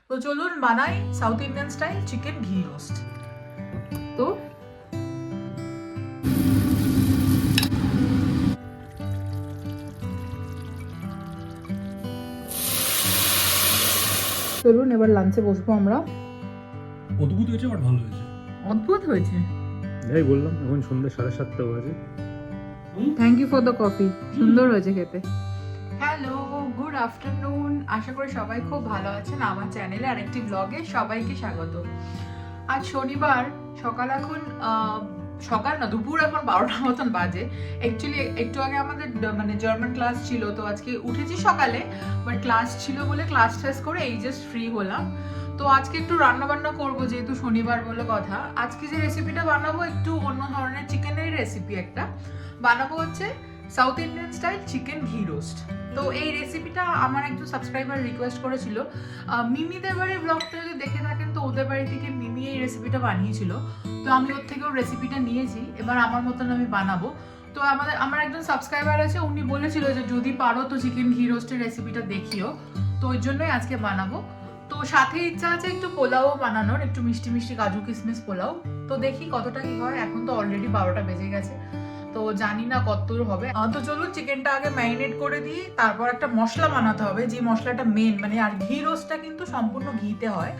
তো চলুন বানাই সাউথ ইন্ডিয়ান স্টাইল চিকেন ঘি রোস্ট। তো চলুন এবার লাঞ্চে বসবো আমরা। অদ্ভুত হয়েছে, বাট ভালো হয়েছে। অদ্ভুত হয়েছে, যাই বললাম, এখন সন্ধ্যে 7:30 বাজে। Thank you for the coffee, সুন্দর হয়েছে খেতে। Hello, good afternoon. আশা করি সবাই খুব ভালো আছেন। আমার চ্যানেলে আরেকটি ব্লগে সবাইকে স্বাগত। আজ শনিবার, সকাল এখন সকাল না দুপুর এখন 12টার মতন বাজে। অ্যাকচুয়ালি একটু আগে আমাদের মানে জার্মান ক্লাস ছিল, তো আজকে উঠেছি সকালে, বাট ক্লাস ছিল বলে ক্লাস শেষ করে এই জাস্ট ফ্রি হলাম। তো আজকে একটু রান্না বান্না করবো, যেহেতু শনিবার বলে কথা। আজকে যে রেসিপিটা বানাবো একটু অন্য ধরনের চিকেনের রেসিপি একটা বানাবো, হচ্ছে সাউথ ইন্ডিয়ান স্টাইল চিকেন ঘি রোস্ট। তো এই রেসিপিটা আমার একজন সাবস্ক্রাইবার রিকোয়েস্ট করেছিল। মিমিদের বাড়ির ব্লগটা যদি দেখে থাকেন, তো ওদের বাড়ি থেকে মিমি এই রেসিপিটা বানিয়েছিল, তো আমি ওর থেকেও রেসিপিটা নিয়েছি, এবার আমার মতন আমি বানাবো। তো আমার একজন সাবস্ক্রাইবার আছে, উনি বলেছিল যে যদি পারো তো চিকেন ঘি রোস্টের রেসিপিটা দেখিও, তো ওই জন্যই আজকে বানাবো। তো সাথে ইচ্ছা আছে একটু পোলাও বানানোর, একটু মিষ্টি মিষ্টি কাজু কিশমিশ পোলাও। তো দেখি কতটা কি হয়। এখন তো অলরেডি 12টা বেজে গেছে, তো জানি না কতদূর হবে। তো চলুন চিকেনটা আগে ম্যারিনেট করে দিই, তারপর একটা মশলা বানাতে হবে, যে মশলাটা মেন, মানে আর ঘি রোস্টটা কিন্তু সম্পূর্ণ ঘিতে হয়।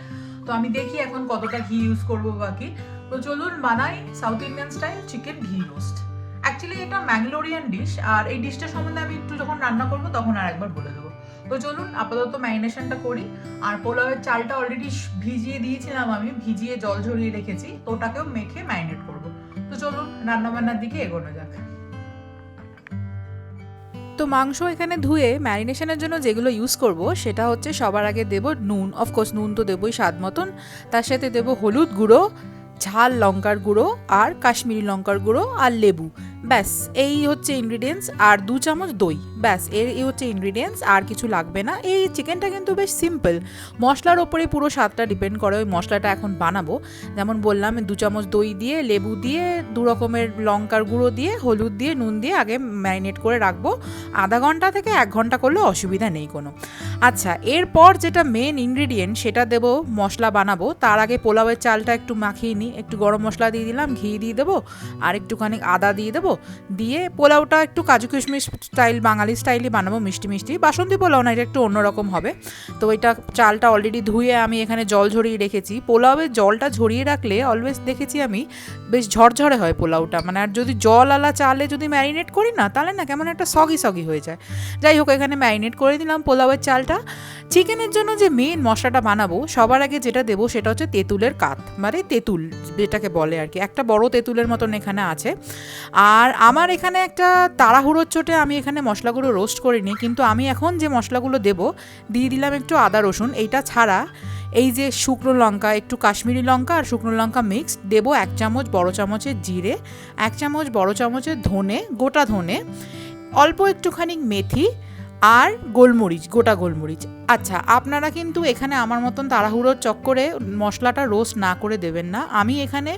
তো আমি দেখি এখন কতটা ঘি ইউজ করবো বাকি। তো চলুন বানাই সাউথ ইন্ডিয়ান স্টাইল চিকেন ঘি রোস্ট। অ্যাকচুয়ালি এটা ম্যাঙ্গলোরিয়ান ডিশ, আর এই ডিশটা সম্বন্ধে আমি একটু যখন রান্না করবো তখন আর একবার বলে দেবো। তো চলুন আপাতত ম্যারিনেশনটা করি। আর পোলাওয়ের চালটা অলরেডি ভিজিয়ে দিয়েছিলাম, আমি ভিজিয়ে জল ঝরিয়ে রেখেছি, তো ওটাকেও মেখে ম্যারিনেট করবো। তো চলুন রান্নাবান্নার দিকে এগোনো যাক। তো মাংস এখানে ধুয়ে ম্যারিনেশনের জন্য যেগুলো ইউজ করব সেটা হচ্ছে সবার আগে দেব নুন, অফকোর্স নুন তো দেবই স্বাদ মতন, তার সাথে দেব হলুদ গুঁড়ো, ঝাল লঙ্কার গুঁড়ো আর কাশ্মীরি লঙ্কার গুঁড়ো আর লেবু। ব্যাস এই হচ্ছে ইনগ্রিডিয়েন্টস, আর 2 চামচ দই। ব্যাস এই হচ্ছে ইনগ্রিডিয়েন্টস, আর কিছু লাগবে না। এই চিকেনটা কিন্তু বেশ সিম্পল, মশলার ওপরে পুরো স্বাদটা ডিপেন্ড করে ওই মশলাটা এখন বানাবো। যেমন বললাম 2 চামচ দই দিয়ে, লেবু দিয়ে, 2 রকমের লঙ্কার গুঁড়ো দিয়ে, হলুদ দিয়ে, নুন দিয়ে আগে ম্যারিনেট করে রাখবো। আধা ঘন্টা থেকে 1 ঘন্টা করলে অসুবিধা নেই কোনো। আচ্ছা, এরপর যেটা মেন ইনগ্রিডিয়েন্ট সেটা দেবো, মশলা বানাবো। তার আগে পোলাওয়ের চালটা একটু মাখিয়ে নিই, একটু গরম মশলা দিয়ে দিলাম, ঘি দিয়ে দেবো, আর একটুখানি আদা দিয়ে দেবো। দিয়ে পোলাওটা একটু কাজু কিশমিশ স্টাইল, বাঙালি স্টাইলই বানাবো, মিষ্টি মিষ্টি। বাসন্তী পোলাও না, এটা একটু অন্যরকম হবে। তো এটা চালটা অলরেডি ধুয়ে আমি এখানে জল ঝরিয়ে রেখেছি। পোলাওয়ের জলটা ঝরিয়ে রাখলে অলওয়েজ দেখেছি আমি বেশ ঝরঝরে হয় পোলাওটা, মানে আর যদি জল আলা চালে যদি ম্যারিনেট করি না, তাহলে না কেমন একটা সগি সগি হয়ে যায়। যাই হোক, এখানে ম্যারিনেট করে দিলাম পোলাওয়ের চালটা। চিকেনের জন্য যে মেন মশলাটা বানাবো, সবার আগে যেটা দেবো সেটা হচ্ছে তেঁতুলের কাত, মানে তেঁতুল যেটাকে বলে আর কি, একটা বড় তেঁতুলের মতন এখানে আছে। আর আমার এখানে একটা তাড়াহুড়োর চোটে আমি এখানে মশলাগুলো রোস্ট করিনি, কিন্তু আমি এখন যে মশলাগুলো দেবো দিয়ে দিলাম একটু আদা রসুন। এইটা ছাড়া এই যে শুকনো লঙ্কা, একটু কাশ্মীরি লঙ্কা আর শুকনো লঙ্কা মিক্সড দেবো, 1 চামচ বড় চামচের জিরে, 1 চামচ বড় চামচের ধনে, গোটা ধনে, অল্প একটুখানি মেথি আর গোলমরিচ, গোটা গোলমরিচ। আচ্ছা, আপনারা কিন্তু এখানে আমার মতন তাড়াহুড়োর চক্করে মশলাটা রোস্ট না করে দেবেন না। আমি এখানে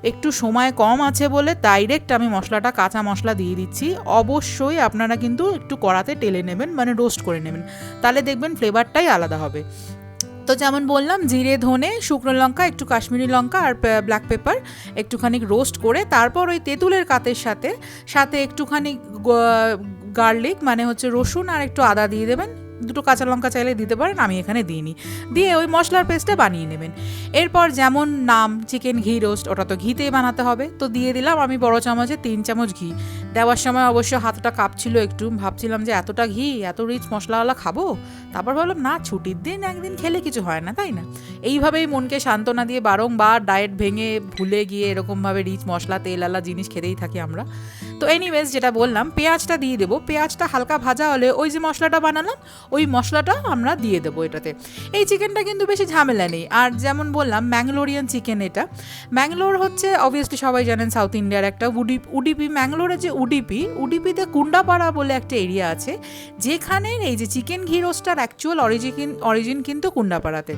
একটু সময় কম আছে বলে ডাইরেক্ট আমি মশলাটা, কাঁচা মশলা দিয়ে দিচ্ছি। অবশ্যই আপনারা কিন্তু একটু কড়াতে টেলে নেবেন, মানে রোস্ট করে নেবেন, তাহলে দেখবেন ফ্লেভারটাই আলাদা হবে। তো যেমন বললাম, জিরে, ধনে, শুকনো লঙ্কা, একটু কাশ্মীরি লঙ্কা আর ব্ল্যাক পেপার একটুখানি রোস্ট করে, তারপর ওই তেঁতুলের কাতের সাথে সাথে একটুখানি গার্লিক, মানে হচ্ছে রসুন আর একটু আদা দিয়ে দেবেন। 2 কাঁচা লঙ্কা চাইলে দিতে পারেন, আমি এখানে দিইনি। দিয়ে ওই মশলার পেস্টটা বানিয়ে নেবেন। এরপর যেমন নাম চিকেন ঘি রোস্ট, ওটা তো ঘিতেই বানাতে হবে, তো দিয়ে দিলাম আমি বড় চামচে 3 চামচ ঘি। দেওয়ার সময় অবশ্য হাতটা কাঁপছিল একটু, ভাবছিলাম যে এতটা ঘি, এত রিচ মশলাওয়ালা খাবো। তারপর ভাবলাম না, ছুটির দিন একদিন খেলে কিছু হয় না, তাই না? এইভাবেই মনকে সান্ত্বনা দিয়ে বারংবার ডায়েট ভেঙে ভুলে গিয়ে এরকমভাবে রিচ মশলা, তেলালা জিনিস খেতেই থাকি আমরা। তো এনিওয়েজ, যেটা বললাম, পেঁয়াজটা দিয়ে দেবো। পেঁয়াজটা হালকা ভাজা হলে ওই যে মশলাটা বানালাম, ওই মশলাটা আমরা দিয়ে দেবো এটাতে। এই চিকেনটা কিন্তু বেশি ঝামেলা নেই। আর যেমন বললাম, ম্যাঙ্গলোরিয়ান চিকেন এটা। ম্যাঙ্গলোর হচ্ছে অবভিয়াসলি সবাই জানেন সাউথ ইন্ডিয়ার একটা উডিপি। ম্যাঙ্গলোরের যে উডিপিতে কুন্ডাপাড়া বলে একটা এরিয়া আছে, যেখানে এই যে চিকেন ঘি রোস্টার অ্যাকচুয়াল অরিজিন কিন্তু কুন্ডাপাড়াতে।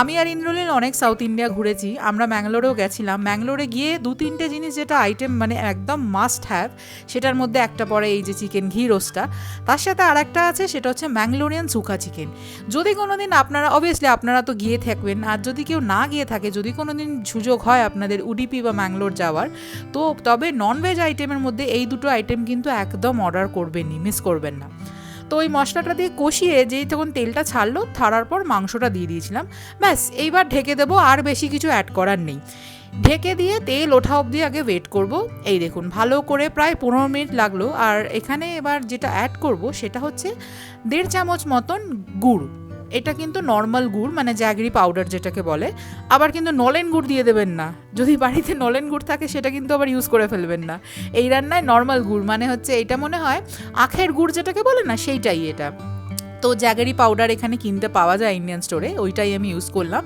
আমি আর ইন্দ্রনীল অনেক সাউথ ইন্ডিয়া ঘুরেছি, আমরা ম্যাঙ্গলোরেও গেছিলাম। ম্যাঙ্গলোরে গিয়ে 2-3টে জিনিস যেটা আইটেম মানে একদম মাস্ট হ্যাভ, সেটার মধ্যে একটা পড়ে এই যে চিকেন ঘি রোস্টটা, তার সাথে আর একটা আছে সেটা হচ্ছে ম্যাঙ্গলোরিয়ান সুখা চিকেন। যদি কোনো দিন আপনারা অবভিয়াসলি আপনারা তো গিয়ে থাকবেন, আর যদি কেউ না গিয়ে থাকে, যদি কোনো দিন সুযোগ হয় আপনাদের উডিপি বা ম্যাঙ্গলোর যাওয়ার, তো তবে ননভেজ আইটেমের মধ্যে এই দুটো আইটেম কিন্তু একদম অর্ডার করবেনই, মিস করবেন না। তো ওই মশলাটা দিয়ে কষিয়ে যেই তখন তেলটা ছাড়লো, ছাড়ার পর মাংসটা দিয়ে দিয়েছিলাম, ব্যাস এইবার ঢেকে দেবো, আর বেশি কিছু অ্যাড করার নেই। ঢেকে দিয়ে তেল ওঠা অবধি আগে ওয়েট করব। এই দেখুন ভালো করে প্রায় 15 মিনিট লাগলো। আর এখানে এবার যেটা অ্যাড করব সেটা হচ্ছে 1.5 চামচ মতন গুড়। এটা কিন্তু নর্মাল গুড়, মানে জ্যাগরি পাউডার যেটাকে বলে। আবার কিন্তু নলেন গুড় দিয়ে দেবেন না, যদি বাড়িতে নলেন গুড় থাকে সেটা কিন্তু আবার ইউজ করে ফেলবেন না। এই রান্নায় নর্মাল গুড় মানে হচ্ছে এটা মনে হয় আখের গুড় যেটাকে বলে না, সেইটাই এটা। তো জ্যাগেরি পাউডার এখানে কিনতে পাওয়া যায় ইন্ডিয়ান স্টোরে, ওইটাই আমি ইউজ করলাম।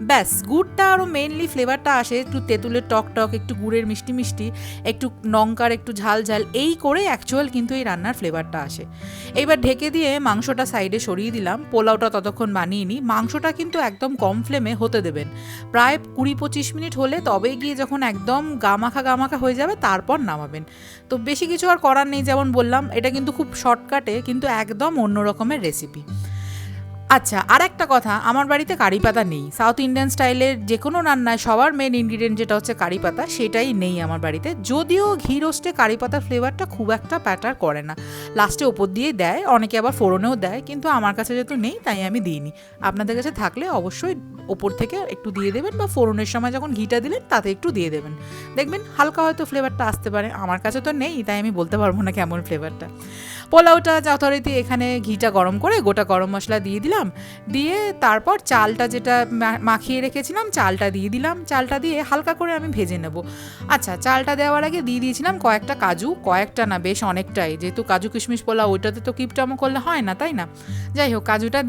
ব্যাস গুড়টা আরও মেনলি ফ্লেভারটা আসে একটু তেঁতুলের টক টক, একটু গুড়ের মিষ্টি মিষ্টি, একটু লঙ্কার একটু ঝাল ঝাল, এই করে অ্যাকচুয়াল কিন্তু এই রান্নার ফ্লেভারটা আসে। এইবার ঢেকে দিয়ে মাংসটা সাইডে সরিয়ে দিলাম। পোলাওটা ততক্ষণ বানিয়ে নিই। মাংসটা কিন্তু একদম কম ফ্লেমে হতে দেবেন, প্রায় 20-25 মিনিট হলে তবে গিয়ে যখন একদম গামাখা গামাখা হয়ে যাবে তারপর নামাবেন। তো বেশি কিছু আর করার নেই, যেমন বললাম এটা কিন্তু খুব শর্টকাটে কিন্তু একদম অন্য রকমের রেসিপি। আচ্ছা, আর একটা কথা, আমার বাড়িতে কারি পাতা নেই। সাউথ ইন্ডিয়ান স্টাইলের যে কোনো রান্নায় সবার মেন ইনগ্রিডিয়েন্ট যেটা হচ্ছে কারি পাতা, সেটাই নেই আমার বাড়িতে। যদিও ঘি রোস্টে কারি পাতার ফ্লেভারটা খুব একটা প্যাটার করে না, লাস্টে ওপর দিয়ে দেয়, অনেকে আবার ফোড়নেও দেয়, কিন্তু আমার কাছে যেহেতু নেই তাই আমি দিইনি। আপনাদের কাছে থাকলে অবশ্যই ওপর থেকে একটু দিয়ে দেবেন, বা ফোড়নের সময় যখন ঘিটা দিলেন তাতে একটু দিয়ে দেবেন, দেখবেন হালকা হয়তো ফ্লেভারটা আসতে পারে। আমার কাছে তো নেই তাই আমি বলতে পারবো না কেমন ফ্লেভারটা। পোলাওটা যথারীতি এখানে ঘিটা গরম করে গোটা গরম মশলা দিয়ে দিলাম, দিয়ে তারপর চালটা যেটা মাখিয়ে রেখেছিলাম চালটা দিয়ে দিলাম। চালটা দিয়ে হালকা করে আমি ভেজে নেব। আচ্ছা, চালটা দেওয়ার আগে দিয়ে দিয়েছিলাম কয়েকটা কাজু, কয়েকটা না বেশ অনেকটাই, যেহেতু কাজু কিশমিশ পোলাও ওইটাতে তো কিপটামো করলে হয় না, তাই না? যাই হোক, কাজুটা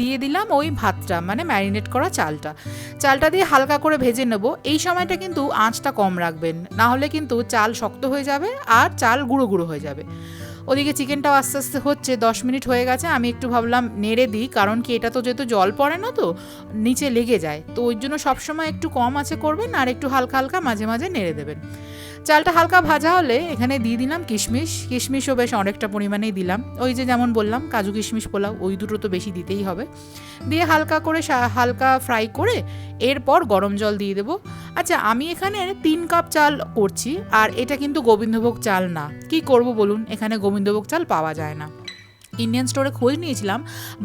দিয়ে দিলাম ওই ভাতটা, মানে ম্যারিনেট করা চালটা দিয়ে হালকা করে ভেজে নেব। এই সময়টা কিন্তু আঁচটা কম রাখবেন, না হলে কিন্তু চাল শক্ত হয়ে যাবে আর চাল গুঁড়ো গুঁড়ো হয়ে যাবে। ওদিকে চিকেনটাও আস্তে আস্তে হচ্ছে, 10 মিনিট হয়ে গেছে। আমি একটু ভাবলাম নেড়ে দিই, কারণ কি এটা তো যেহেতু জল পড়ে না তো নিচে লেগে যায়, তো ওই জন্য সবসময় একটু কম আঁচে করবেন আর একটু হালকা হালকা মাঝে মাঝে নেড়ে দেবেন। চালটা হালকা ভাজা হলে এখানে দিয়ে দিলাম কিশমিশও বেশ অনেকটা পরিমাণেই দিলাম। ওই যে যেমন বললাম কাজু কিশমিশ পোলাও, ওই দুটো তো বেশি দিতেই হবে। দিয়ে হালকা করে হালকা ফ্রাই করে এরপর গরম জল দিয়ে দেবো। আচ্ছা, আমি এখানে 3 কাপ চাল করছি, আর এটা কিন্তু গোবিন্দভোগ চাল না। কি করব বলুন, এখানে গোবিন্দভোগ চাল পাওয়া যায় না। ইন্ডিয়ান স্টোরে খোঁজ নিয়েছিলাম,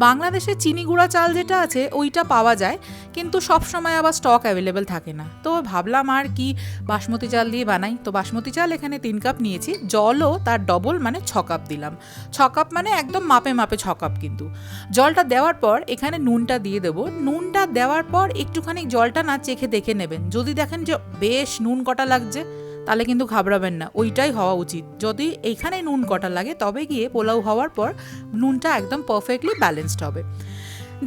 বাংলাদেশের চিনি গুঁড়া চাল যেটা আছে ওইটা পাওয়া যায়, কিন্তু সব সময় আবার স্টক অ্যাভেলেবেল থাকে না। তো ভাবলাম আর কি বাসমতি চাল দিয়ে বানাই। তো বাসমতি চাল এখানে 3 কাপ নিয়েছি, জলও তার ডবল মানে 6 কাপ দিলাম। 6 কাপ মানে একদম মাপে মাপে 6 কাপ কিন্তু। জলটা দেওয়ার পর এখানে নুনটা দিয়ে দেবো। নুনটা দেওয়ার পর একটুখানি জলটা না চেখে দেখে নেবেন, যদি দেখেন যে বেশ নুন কটা লাগছে তাহলে কিন্তু ঘাবড়াবেন না, ওইটাই হওয়া উচিত। যদি এইখানে নুন কটা লাগে তবে গিয়ে পোলাও হওয়ার পর নুনটা একদম পারফেক্টলি ব্যালেন্সড হবে।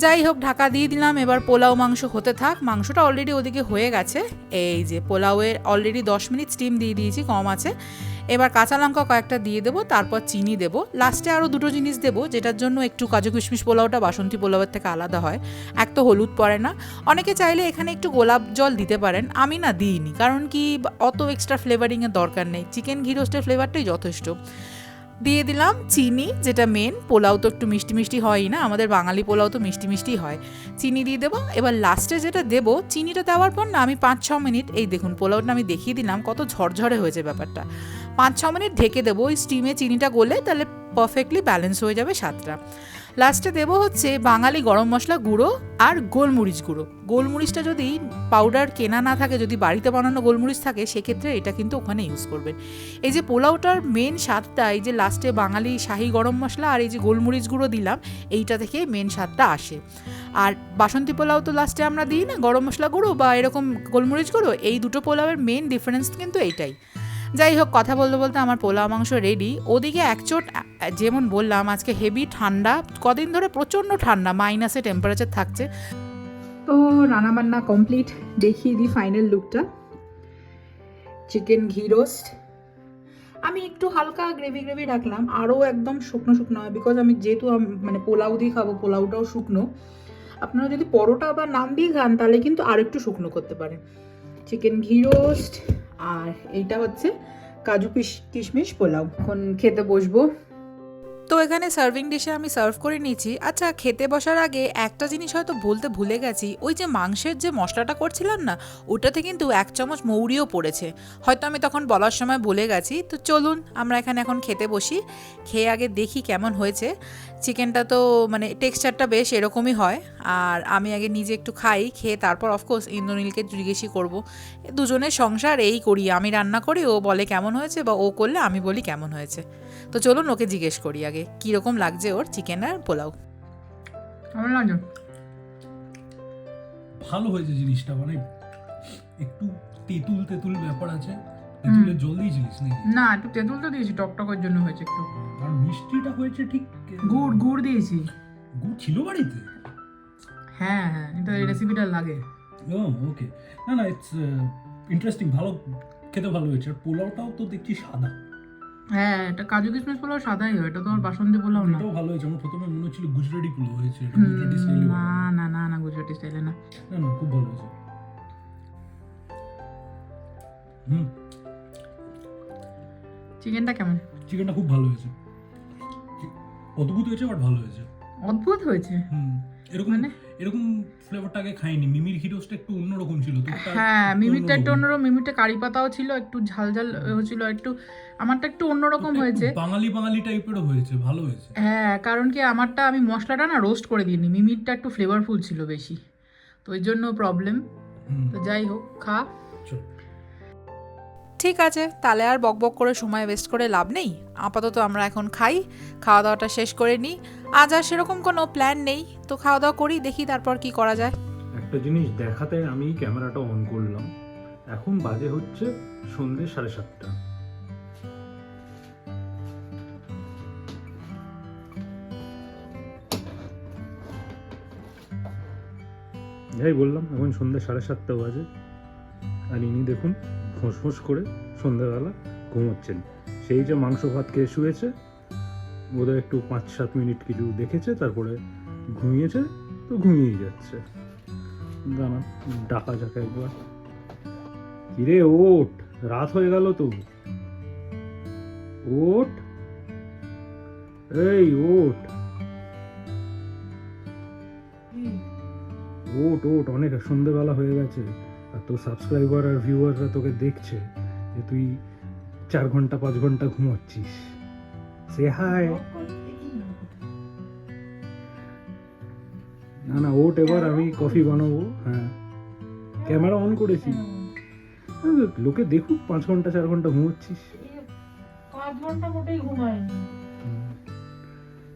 যাই হোক, ঢাকা দিয়ে দিলাম। এবার পোলাও মাংস হতে থাক। মাংসটা অলরেডি ওদিকে হয়ে গেছে। এই যে পোলাওয়ের অলরেডি 10 মিনিট স্টিম দিয়ে দিয়েছি কম আছে। এবার কাঁচা লঙ্কা কয়েকটা দিয়ে দেবো, তারপর চিনি দেবো, লাস্টে আরও 2টো জিনিস দেবো, যেটার জন্য একটু কাজু কিশমিশ পোলাওটা বাসন্তী পোলাওয়ের থেকে আলাদা হয়। এক তো হলুদ পড়ে না, অনেকে চাইলে এখানে একটু গোলাপ জল দিতে পারেন, আমি না দিইনি, কারণ কি অত এক্সট্রা ফ্লেভারিংয়ের দরকার নেই, চিকেন ঘি রোস্টের ফ্লেভারটাই যথেষ্ট। দিয়ে দিলাম চিনি, যেটা মেন। পোলাও তো একটু মিষ্টি মিষ্টি হয়ই না, আমাদের বাঙালি পোলাও তো মিষ্টি মিষ্টি হয়। চিনি দিয়ে দেবো। এবার লাস্টে যেটা দেবো, চিনিটা দেওয়ার পর না আমি 5-6 মিনিট, এই দেখুন পোলাওটা আমি দেখিয়ে দিলাম কত ঝরঝরে হয়েছে ব্যাপারটা, 5-6 মিনিট ঢেকে দেবো। ওই স্টিমে চিনিটা গলে তাহলে পারফেক্টলি ব্যালেন্স হয়ে যাবে স্বাদটা। লাস্টে দেবো হচ্ছে বাঙালি গরম মশলা গুঁড়ো আর গোলমরিচ গুঁড়ো। গোলমরিচটা যদি পাউডার কেনা না থাকে, যদি বাড়িতে বানানো গোলমরিচ থাকে, সেক্ষেত্রে এটা কিন্তু ওখানে ইউজ করবেন। এই যে পোলাওটার মেন স্বাদটা, এই যে লাস্টে বাঙালি শাহি গরম মশলা আর এই যে গোলমরিচ গুঁড়ো দিলাম, এইটা থেকে মেন স্বাদটা আসে। আর বাসন্তী পোলাও তো লাস্টে আমরা দিই না গরম মশলা গুঁড়ো বা এরকম গোলমরিচ গুঁড়ো, এই দুটো পোলাওয়ের মেন ডিফারেন্স কিন্তু এইটাই। যাই হোক, কথা বলতে বলতে আমার পোলাও মাংস রেডি। ওদিকে একচোট যেমন বললাম আজকে হেভি ঠান্ডা, কদিন ধরে প্রচণ্ড ঠান্ডা, মাইনাসে টেম্পারেচার থাকছে। তো রান্নাবান্না কমপ্লিট, দেখিয়ে দিই ফাইনাল লুকটা। চিকেন ঘি রোস্ট আমি একটু হালকা গ্রেভি রাখলাম, আরও একদম শুকনো শুকনো হয়, বিকজ আমি যেহেতু মানে পোলাও দিয়ে খাবো, পোলাওটাও শুকনো। আপনারা যদি পরোটা বা নান দিয়ে খান তাহলে কিন্তু আরও একটু শুকনো করতে পারেন। চিকেন ঘি রোস্ট, আর এইটা হচ্ছে কাজু কিশমিশ পোলাও। এখন খেতে বসবো। তো এখানে সার্ভিং ডিশে আমি সার্ভ করে নিয়েছি। আচ্ছা, খেতে বসার আগে একটা জিনিস হয়তো বলতে ভুলে গেছি, ওই যে মাংসের যে মশলাটা করছিলাম না, ওটাতে কিন্তু 1 চামচ মৌরিও পড়েছে, হয়তো আমি তখন বলার সময় বলে গেছি। তো চলুন আমরা এখানে এখন খেতে বসি, খেয়ে আগে দেখি কেমন হয়েছে। চিকেনটা তো মানে টেক্সচারটা বেশ এরকমই হয়, আর আমি আগে নিজে একটু খাই, খেয়ে তারপর অফকোর্স ইন্দ্রনীলকে জিজ্ঞেসই করবো। দুজনের সংসার এই করি, আমি রান্না করি, ও বলে কেমন হয়েছে, বা ও করলে আমি বলি কেমন হয়েছে। তো চলুন ওকে জিজ্ঞেস করি আগে কীরকম লাগছে ওর চিকেন আর পোলাও। কেমন লাগছে? ভালো হয়েছে জিনিসটা, মানে একটু তেঁতুল তেঁতুল ব্যাপার আছে। তেঁতুলের জল দিয়েছিলিস নাকি? না, একটু তেঁতুল তো দিয়েছি, টকটকের জন্য হয়েছে একটু। আর মিষ্টিটা হয়েছে ঠিক। গুড় দিয়েছি। গুড় ছিল বাড়িতে? হ্যাঁ, এটা এই রেসিপিটা লাগে। ও ওকে, না ইটস ইন্টারেস্টিং, ভালো খেতে ভালো হয়েছে। আর পোলাওটাও তো দেখছি সাদা। হ্যাঁ, এটা কাজু কিশমিশ পোলাও সাদাই হয়, এটা তো আর বাসন্তী পোলাও না। এটাও ভালো হয়েছে। আমার প্রথমে মনে হচ্ছিল গুজরাটি পোলাও হয়েছে, এটা গুজরাটি স্টাইলে। না গুজরাটি স্টাইলে না। না খুব ভালো হয়েছে। চিকেনটা কেমন? চিকেনটা খুব ভালো হয়েছে, অদ্ভুত হয়েছে, বাট ভালো হয়েছে। অদ্ভুত হয়েছে। এরকম ফ্লেভারটা আগে খাইনি। মিমির হিরোসটা একটু অন্যরকম ছিল। হ্যাঁ, মিমিটা একটু অন্যরকম, মিমিটা কারি পাতাও ছিল, একটু ঝাল হয়েছিল, একটু আমারটা একটু অন্যরকম হয়েছে, বাঙালি টাইপেরও হয়েছে, ভালো হয়েছে। হ্যাঁ, কারণ কি আমারটা আমি মশলাটা না রোস্ট করে দিইনি, মিমিরটা একটু ফ্লেভারফুল ছিল বেশি, তো ওই জন্য প্রবলেম। তো যাই হোক, খা। ঠিক আছে, তাহলে আর বকবক করে সময় ওয়েস্ট করে লাভ নেই, আপাতত আমরা এখন খাই, খাওয়া দাওয়াটা শেষ করে নিই। আজ আর সেরকম কোনো প্ল্যান নেই, তো খাওয়া দাওয়া করি, দেখি তারপর কি করা যায়। একটা জিনিস দেখাতে আমি ক্যামেরাটা অন করলাম, এখন বাজে হচ্ছে সন্ধ্যে 7:30। যাই বললাম, এখন সন্ধ্যে 7:30 বাজে, আর ইনি দেখুন ফোঁস করে সন্ধ্যাবেলা ঘুমোচ্ছেন। সেই যে মাংস ভাত খেয়ে শুয়েছে, বোধহয় একটু 5-7 মিনিট কিছু দেখেছে, তারপরে ঘুমিয়েছে, তো ঘুমিয়েই যাচ্ছে। দাঁড়া, ডাকা যাক একবার। কিরে ওঠ, রাত হয়ে গেল তো, ওঠ, এই ওঠ, অনেক সন্ধ্যেবেলা হয়ে গেছে, আর তোর সাবস্ক্রাইবার আর ভিউয়াররা তোকে দেখছে যে তুই 4 ঘন্টা 5 ঘন্টা ঘুমাচ্ছিস। সে হাই। না ওঠ, এবার আমি কফি বানাবো। হ্যাঁ, ক্যামেরা অন করেছি, লোকে দেখুক 5 ঘন্টা 4 ঘন্টা ঘুমোচ্ছিস। 5 ঘন্টা মোটেই ঘুমাইনি।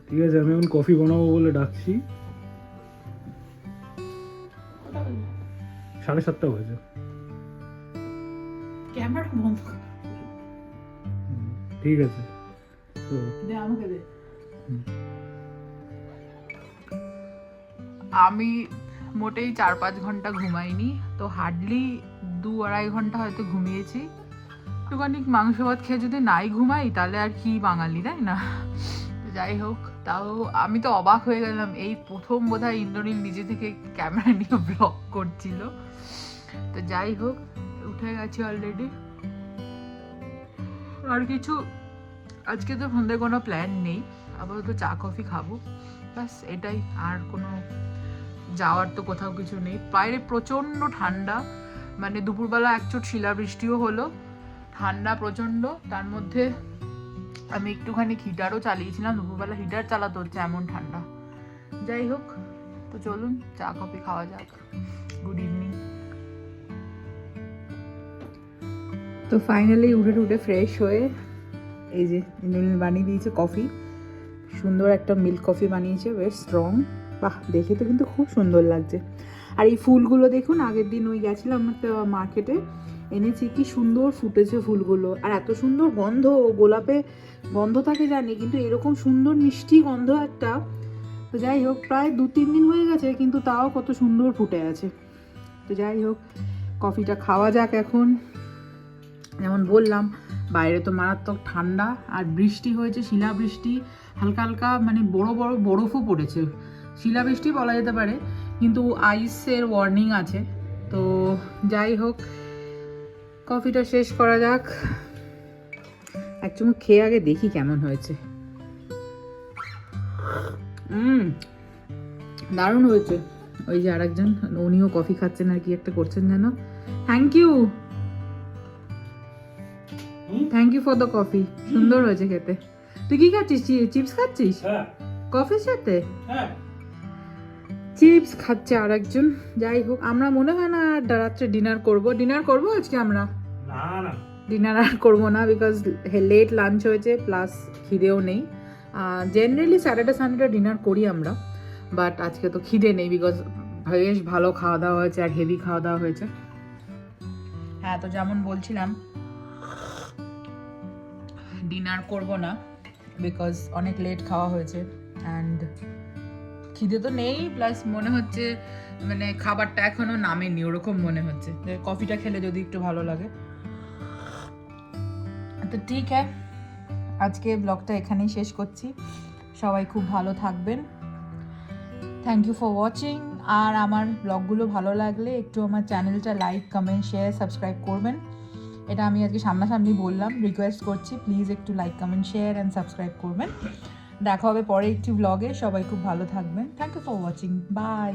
ঠিক আছে, আমি এখন কফি বানাবো বলে ডাকছি। 7:30 বাজে। ক্যামেরা বন্ধ কর। ঠিক আছে, তো দে আমাকে দে। আমি মোটেই 4-5 ঘন্টা ঘুমাইনি, তো হার্ডলি 2-2.5 ঘন্টা হয়তো ঘুমিয়েছি। একটুখানি মাংস ভাত খেয়ে যদি নাই ঘুমাই তাহলে আর কি বাঙালি, তাই না? যাই হোক, তাও আমি তো অবাক হয়ে গেলাম, এই প্রথম বোধহয় ইন্দ্রনীল নিজে থেকে ক্যামেরা নিয়ে ব্লগ করছিল। তো যাই হোক, উঠে গেছি অলরেডি। আর কিছু আজকে তো সন্ধ্যে কোনো প্ল্যান নেই, আপাতত চা কফি খাবো, ব্যাস এটাই। আর কোনো যাওয়ার তো কোথাও কিছু নেই। বাইরে প্রচণ্ড ঠান্ডা, মানে দুপুরবেলা একচোট শিলাবৃষ্টিও হলো, ঠান্ডা প্রচণ্ড। তার মধ্যে আমি একটুখানি হিটারও চালিয়েছিলাম, দুপুরবেলা হিটার চালাতে হচ্ছে, এমন ঠান্ডা। যাই হোক, তো চলুন চা কফি খাওয়া যাক। Good evening. তো ফাইনালি উঠে ফ্রেশ হয়ে এই যে ইন্দ্রনীল বানিয়ে দিয়েছে কফি, সুন্দর একটা মিল্ক কফি বানিয়েছে, বেশ স্ট্রং। বাহ, দেখে তো কিন্তু খুব সুন্দর লাগছে। আর এই ফুলগুলো দেখুন, আগের দিন ওই গেছিলাম একটা মার্কেটে, এনেছি, কি সুন্দর ফুটেছে ফুলগুলো, আর এত সুন্দর গন্ধ। গোলাপে গন্ধ থাকে জানি, কিন্তু এরকম সুন্দর মিষ্টি গন্ধ একটা। তো যাই হোক, প্রায় 2-3 দিন হয়ে গেছে, কিন্তু তাও কত সুন্দর ফুটে আছে। তো যাই হোক, কফিটা খাওয়া যাক এখন। যেমন বললাম, বাইরে তো মারাত্মক ঠান্ডা, আর বৃষ্টি হয়েছে, শিলাবৃষ্টি, হালকা হালকা মানে বড় বড় বরফও পড়েছে। শিলাবৃষ্টি বলা যেতে পারে, কিন্তু আইসের ওয়ার্নিং আছে। তো যাই হোক, কফিটা শেষ করা যাক। এক চুমুক খেয়ে আগে দেখি কেমন হয়েছে। দারুণ হয়েছে। ওই যে আরেকজন উনিও কফি খাচ্ছেন আর কি একটা করছেন যেন। Thank you for the coffee. সুন্দর হয়েছে খেতে। তুই কি খাচ্ছিস? চিপস খাচ্ছিস কফির সাথে? চিপস খাচ্ছে আর একজন। যাই হোক, আমরা মনে হয় না রাত্রে ডিনার করবো আজকে। আমরা ডিনার আর করবো না, বিকজ লেট লাঞ্চ হয়েছে, প্লাস খিদেও নেই। জেনারেলি স্যাটারডে সানডে ডিনার করি আমরা, বাট আজকে তো খিদে নেই, বিকজ বেশ ভালো খাওয়া দাওয়া হয়েছে আর হেভি খাওয়া দাওয়া হয়েছে। হ্যাঁ, তো যেমন বলছিলাম ডিনার করব না, বিকজ অনেক লেট খাওয়া হয়েছে অ্যান্ড খিদে তো নেই, প্লাস মনে হচ্ছে মানে খাবারটা এখনো নামেনি ওরকম মনে হচ্ছে, যে কফিটা খেলে যদি একটু ভালো লাগে। তো ঠিক আছে, আজকে ব্লগটা এখানেই শেষ করছি। সবাই খুব ভালো থাকবেন। Thank you for watching. আর আমার ব্লগগুলো ভালো লাগলে একটু আমার চ্যানেলটা লাইক, কমেন্ট, শেয়ার, সাবস্ক্রাইব করবেন। এটা আমি আজকে সামনাসামনি বললাম, রিকোয়েস্ট করছি, প্লিজ একটু like, comment, share and subscribe করবেন। দেখা হবে পরে একটি ব্লগে। সবাই খুব ভালো থাকবেন। Thank you for watching. By.